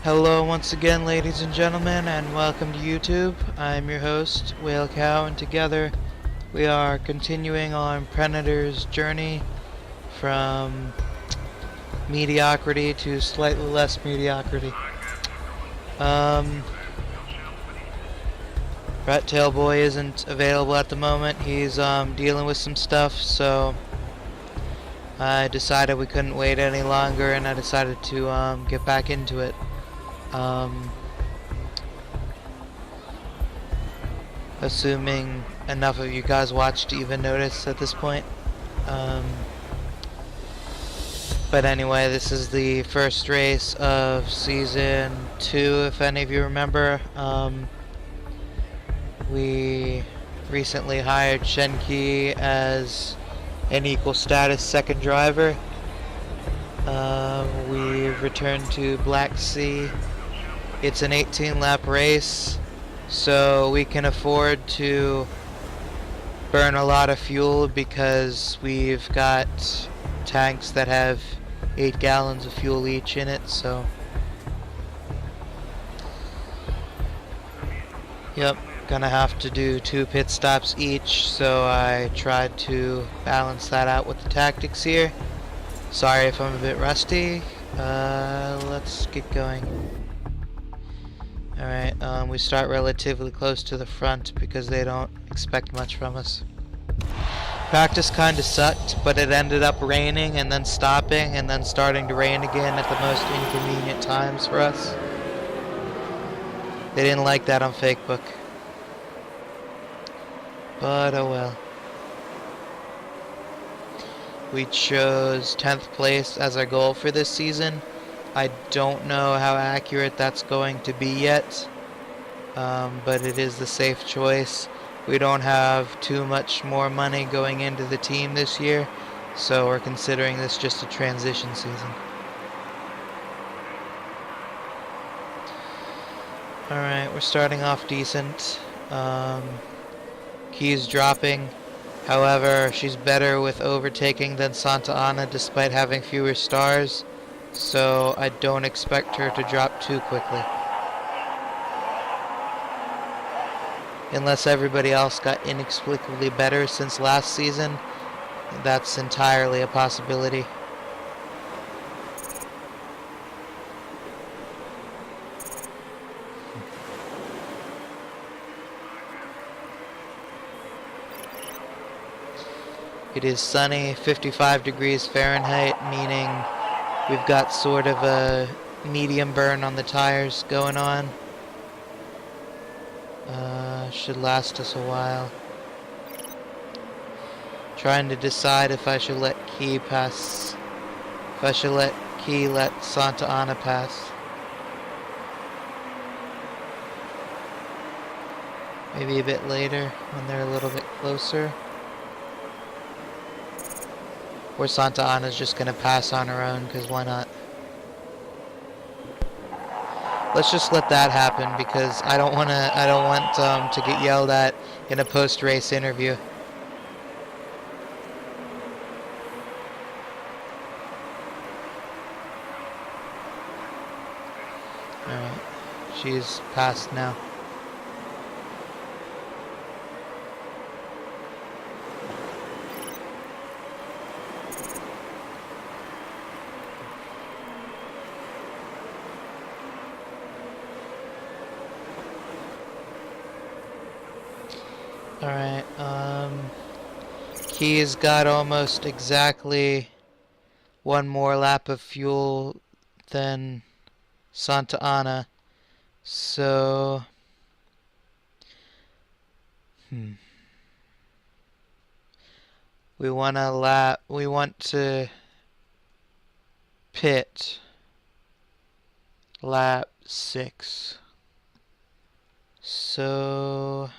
Hello once again, ladies and gentlemen, and welcome to YouTube. I'm your host, Whale Cow, and together we are continuing on Predator's journey from mediocrity to slightly less mediocrity. Rat Tail Boy isn't available at the moment. He's dealing with some stuff, so I decided we couldn't wait any longer, and I decided to get back into it. Assuming enough of you guys watched to even notice at this point. But anyway, this is the first race of Season 2, if any of you remember. We recently hired Shenki as an equal status second driver. We've returned to Black Sea. It's an 18-lap race, so we can afford to burn a lot of fuel because we've got tanks that have 8 gallons of fuel each in it, so yep, gonna have to do 2 pit stops each, so I tried to balance that out with the tactics here. Sorry if I'm a bit rusty. Let's get going. Alright, we start relatively close to the front because they don't expect much from us. Practice kinda sucked, but it ended up raining and then stopping and then starting to rain again at the most inconvenient times for us. They didn't like that on Fakebook. But oh well. We chose 10th place as our goal for this season. I don't know how accurate that's going to be yet, but it is the safe choice. We don't have too much more money going into the team this year, so we're considering this just a transition season. Alright, we're starting off decent. Key's dropping. However, she's better with overtaking than Santa Ana despite having fewer stars, so I don't expect her to drop too quickly. Unless everybody else got inexplicably better since last season, that's entirely a possibility. It is sunny, 55 degrees Fahrenheit, meaning we've got sort of a medium burn on the tires going on. Should last us a while. Trying to decide if I should let Key pass. If I should let Key let Santa Ana pass. Maybe a bit later when they're a little bit closer. Or Santa Ana's just gonna pass on her own, because why not? Let's just let that happen because I don't want to get yelled at in a post-race interview. Alright, she's passed now. Alright, Key's got almost exactly one more lap of fuel than Santa Ana, so we want to pit lap 6. So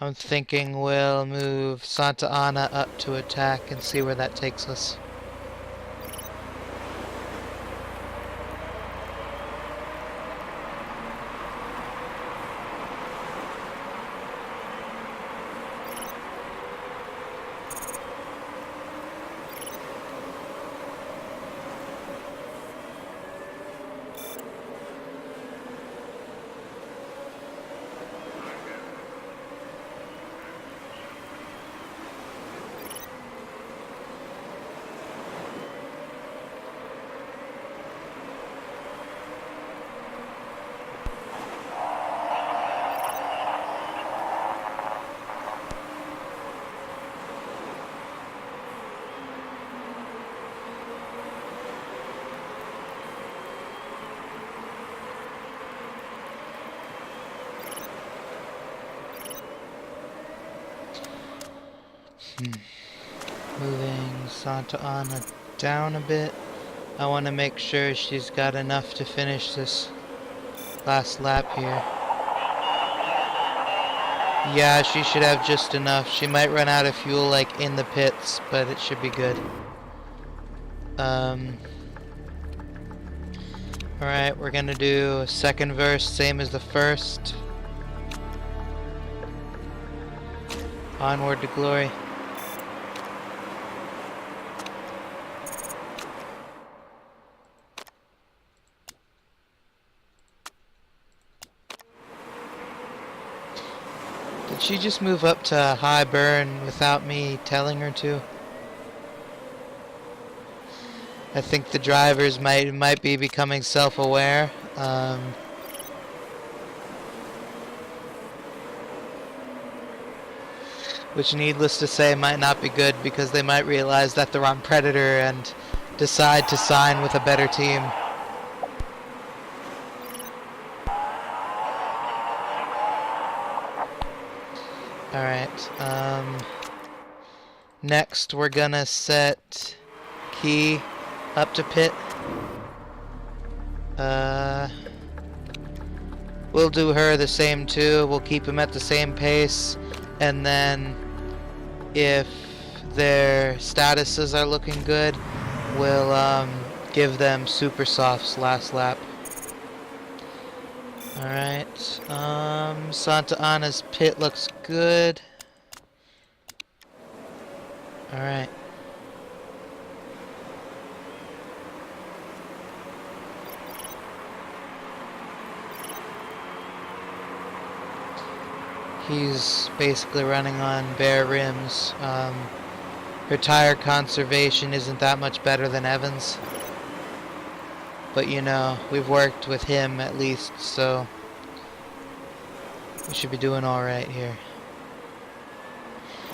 I'm thinking we'll move Santa Ana up to attack and see where that takes us. Moving Santa Ana down a bit. I want to make sure she's got enough to finish this last lap here. Yeah, she should have just enough. She might run out of fuel like in the pits, but it should be good. Alright, we're gonna do a second verse, same as the first. Onward to glory. Did she just move up to high burn without me telling her to? I think the drivers might be becoming self-aware. Which, needless to say, might not be good because they might realize that they're on Predator and decide to sign with a better team. Alright, next we're gonna set Key up to pit. We'll do her the same too. We'll keep them at the same pace, and then if their statuses are looking good, we'll give them super softs last lap. Alright, Santa Ana's pit looks good. Alright. He's basically running on bare rims. Her tire conservation isn't that much better than Evan's. But you know, we've worked with him at least, so we should be doing alright here.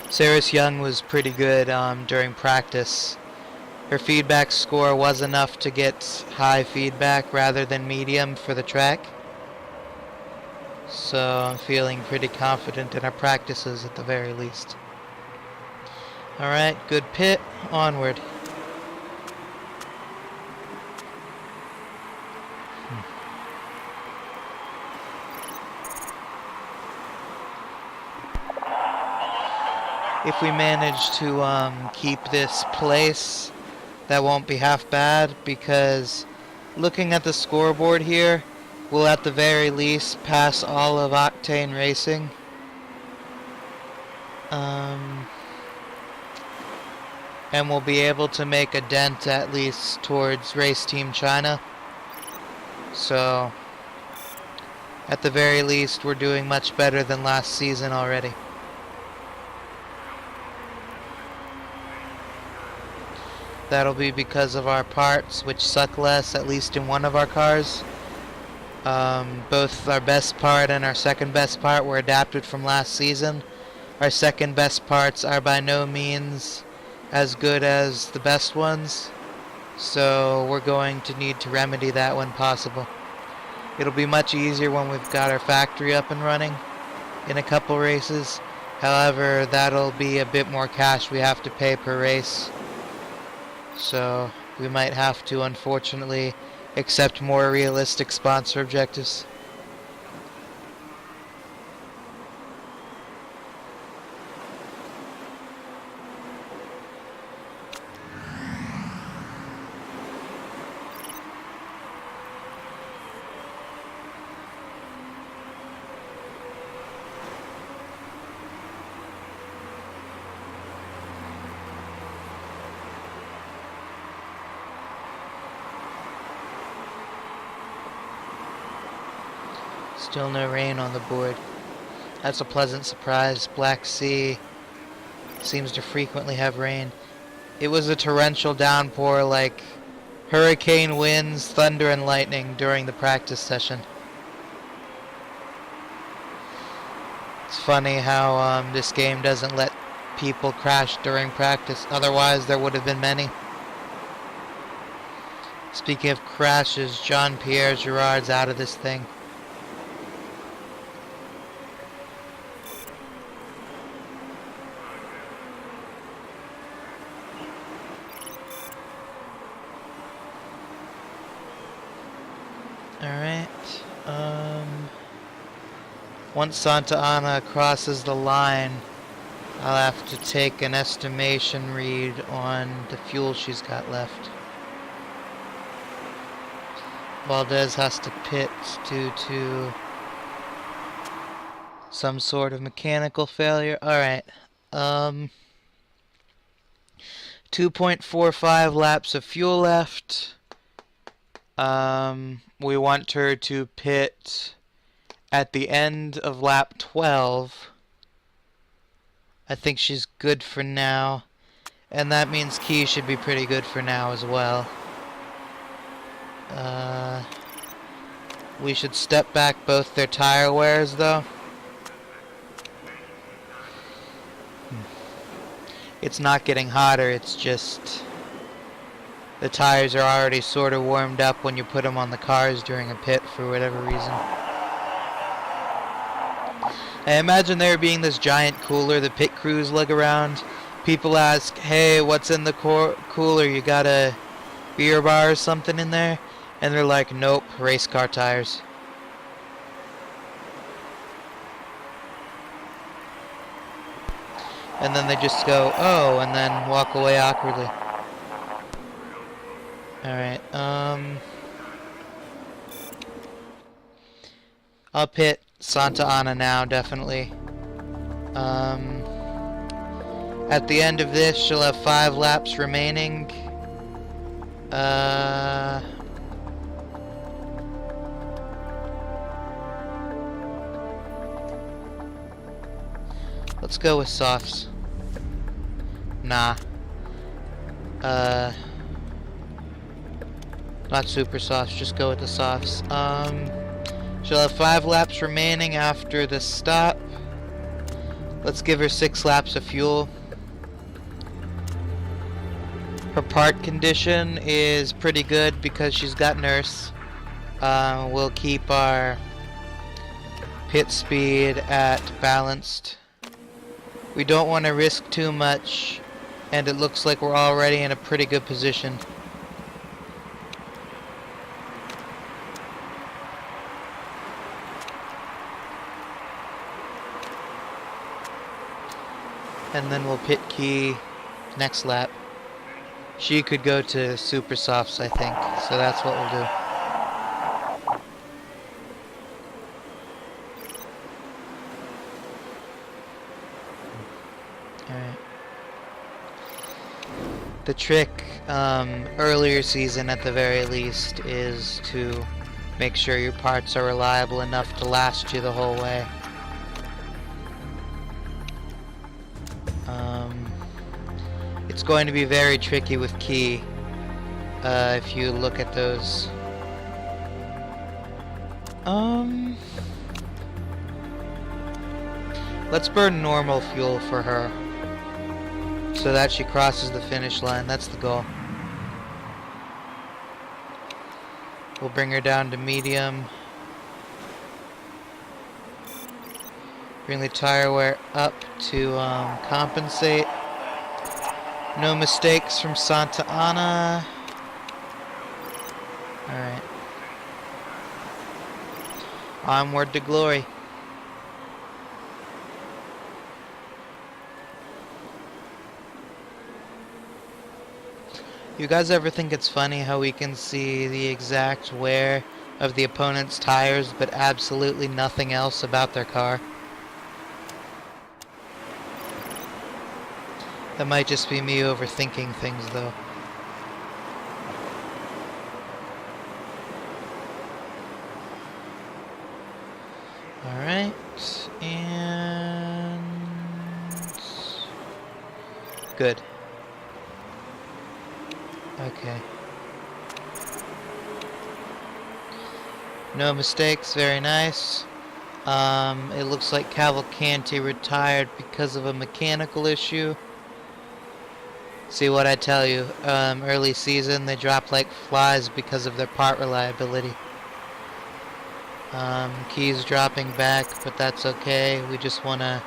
Saris Young was pretty good during practice. Her feedback score was enough to get high feedback rather than medium for the track. So I'm feeling pretty confident in our practices at the very least. Alright, good pit, onward. If we manage to keep this place, that won't be half bad, because looking at the scoreboard here, we'll at the very least pass all of Octane Racing. And we'll be able to make a dent at least towards Race Team China. So, at the very least, we're doing much better than last season already. That'll be because of our parts, which suck less, at least in one of our cars. Both our best part and our second best part were adapted from last season. Our second best parts are by no means as good as the best ones, so we're going to need to remedy that when possible. It'll be much easier when we've got our factory up and running in a couple races. However, that'll be a bit more cash we have to pay per race. So we might have to, unfortunately, accept more realistic sponsor objectives. Still no rain on the board. That's a pleasant surprise. Black Sea seems to frequently have rain. It was a torrential downpour, like hurricane winds, thunder, and lightning during the practice session. It's funny how this game doesn't let people crash during practice. Otherwise, there would have been many. Speaking of crashes, Jean-Pierre Girard's out of this thing. Alright. Once Santa Ana crosses the line, I'll have to take an estimation read on the fuel she's got left. Valdez has to pit due to some sort of mechanical failure. Alright. 2.45 laps of fuel left. We want her to pit at the end of lap 12. I think she's good for now. And that means Key should be pretty good for now as well. We should step back both their tire wears though. It's not getting hotter, it's just the tires are already sort of warmed up when you put them on the cars during a pit for whatever reason. I imagine there being this giant cooler the pit crews lug around. People ask, hey, what's in the cooler? You got a beer bar or something in there? And they're like, nope, race car tires. And then they just go, oh, and then walk away awkwardly. Alright, I'll pit Santa Ana now, definitely. At the end of this, she'll have 5 laps remaining. Let's go with softs. Nah. Not super softs, just go with the softs. She'll have 5 laps remaining after the stop. Let's give her 6 laps of fuel. Her part condition is pretty good because she's got nurse. We'll keep our pit speed at balanced. We don't want to risk too much, and it looks like we're already in a pretty good position. And then we'll pit Key next lap. She could go to super softs, I think, so that's what we'll do. Alright. The trick, earlier season at the very least, is to make sure your parts are reliable enough to last you the whole way. It's going to be very tricky with Key, if you look at those. Let's burn normal fuel for her, so that she crosses the finish line. That's the goal. We'll bring her down to medium. Bring the tire wear up to compensate. No mistakes from Santa Ana. Alright. Onward to glory. You guys ever think it's funny how we can see the exact wear of the opponent's tires but absolutely nothing else about their car? That might just be me overthinking things, though. Alright, and... good. Okay. No mistakes, very nice. It looks like Cavalcanti retired because of a mechanical issue. See what I tell you, early season they drop like flies because of their part reliability. Key's dropping back, but that's okay. We just wanna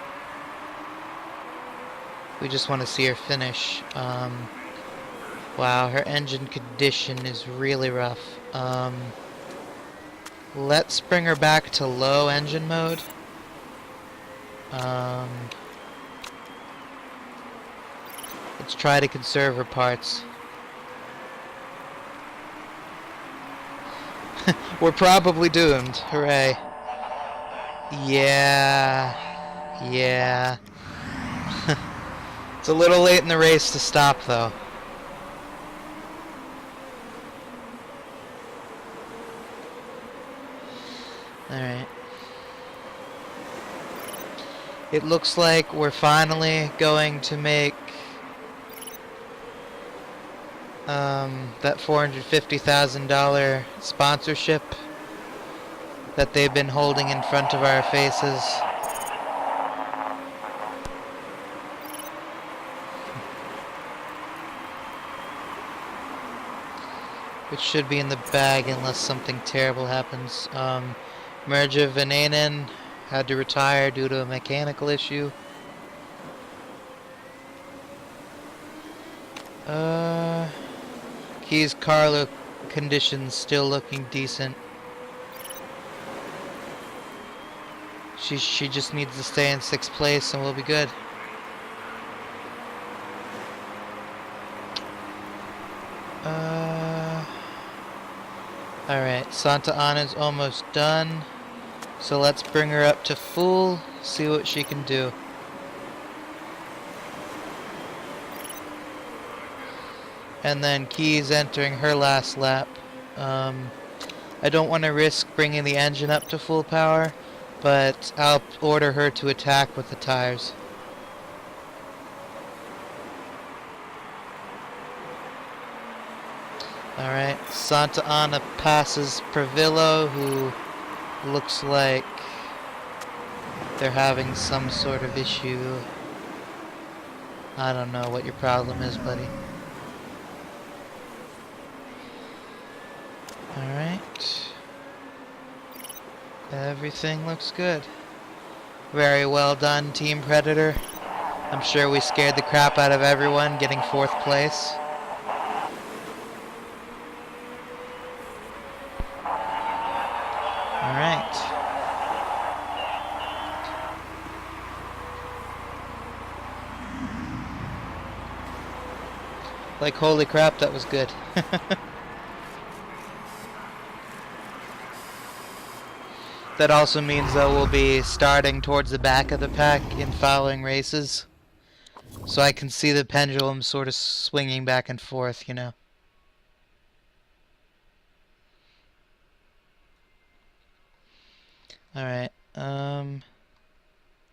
see her finish. Wow, her engine condition is really rough. Let's bring her back to low engine mode. Let's try to conserve her parts. We're probably doomed. Hooray. Yeah. Yeah. It's a little late in the race to stop, though. Alright. It looks like we're finally going to make that $450,000 sponsorship that they've been holding in front of our faces. Which should be in the bag unless something terrible happens. Merja Vananen had to retire due to a mechanical issue. Keys Carlo conditions still looking decent. She just needs to stay in 6th place and we'll be good. Alright, Santa Ana's almost done. So let's bring her up to full, see what she can do. And then Keys entering her last lap. I don't want to risk bringing the engine up to full power, but I'll order her to attack with the tires. Alright, Santa Ana passes Pravillo, who looks like they're having some sort of issue. I don't know what your problem is, buddy. Alright. Everything looks good. Very well done, Team Predator. I'm sure we scared the crap out of everyone getting 4th place. Alright. Like, holy crap, that was good. That also means that we'll be starting towards the back of the pack in following races. So I can see the pendulum sort of swinging back and forth, you know. Alright,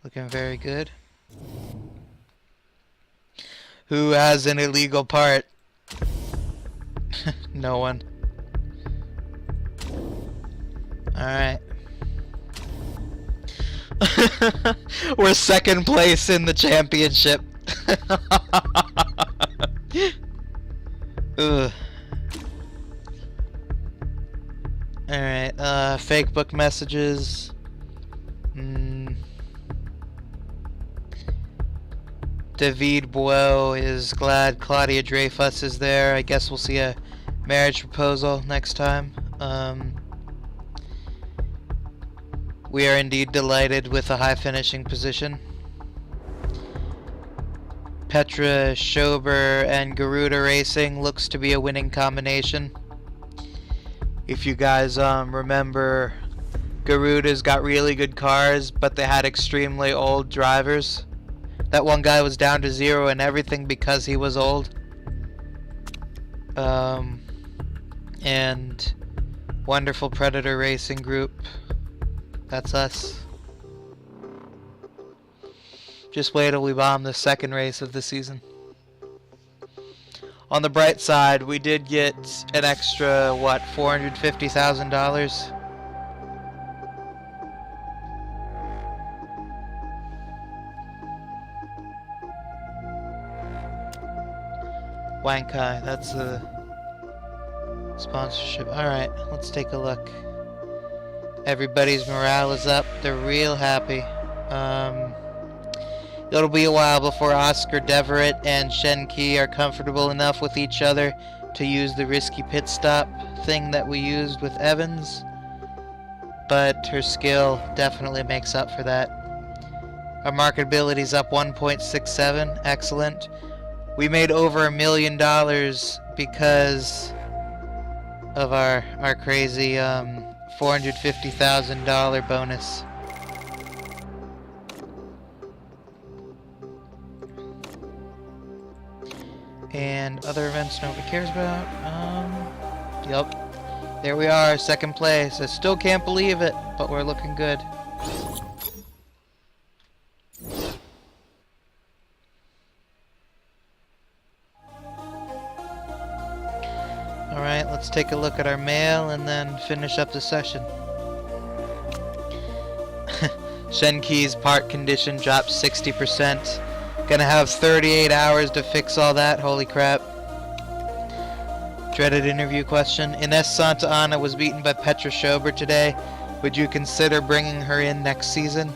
looking very good. Who has an illegal part? No one. Alright. We're 2nd place in the championship. Ugh. Alright, fake book messages. David Boel is glad Claudia Dreyfus is there. I guess we'll see a marriage proposal next time. We are indeed delighted with a high finishing position. Petra Schober and Garuda Racing looks to be a winning combination. If you guys remember, Garuda's got really good cars, but they had extremely old drivers. That one guy was down to 0 and everything because he was old. And wonderful Predator Racing Group. That's us. Just wait till we bomb the 2nd race of the season. On the bright side, we did get an extra, what, $450,000? Wankai, that's the sponsorship. Alright, let's take a look. Everybody's morale is up. They're real happy. It'll be a while before Oscar Deverett and Shen Qi are comfortable enough with each other to use the risky pit stop thing that we used with Evans. but her skill definitely makes up for that. Our marketability's up 1.67, excellent. We made over $1 million because of our crazy $450,000 bonus. And other events nobody cares about. Yep. There we are, second place. I still can't believe it, but we're looking good. Alright, let's take a look at our mail and then finish up the session. Shenki's part condition dropped 60%. Gonna have 38 hours to fix all that, holy crap. Dreaded interview question. Ines Santa Ana was beaten by Petra Schober today. Would you consider bringing her in next season?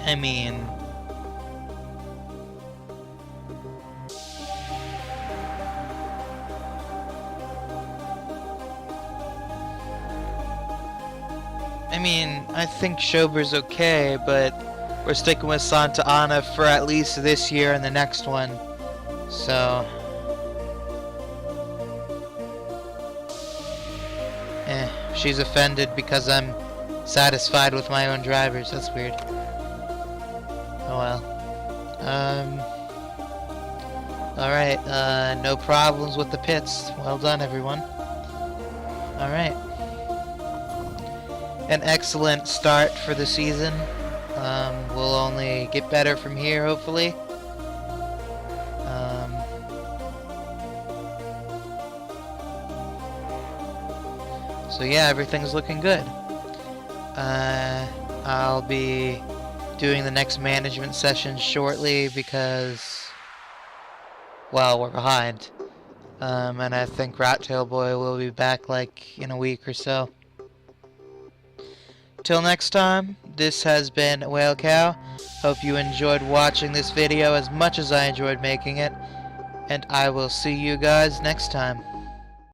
I mean... I think Schober's okay, but we're sticking with Santa Ana for at least this year and the next one. So... she's offended because I'm satisfied with my own drivers. That's weird. Oh well. Alright, no problems with the pits. Well done, everyone. Alright. An excellent start for the season. We'll only get better from here, hopefully. So yeah, everything's looking good. I'll be doing the next management session shortly because, well, we're behind. And I think Rat-Tail Boy will be back like in a week or so. Till next time, this has been Whale Cow. Hope you enjoyed watching this video as much as I enjoyed making it. And I will see you guys next time.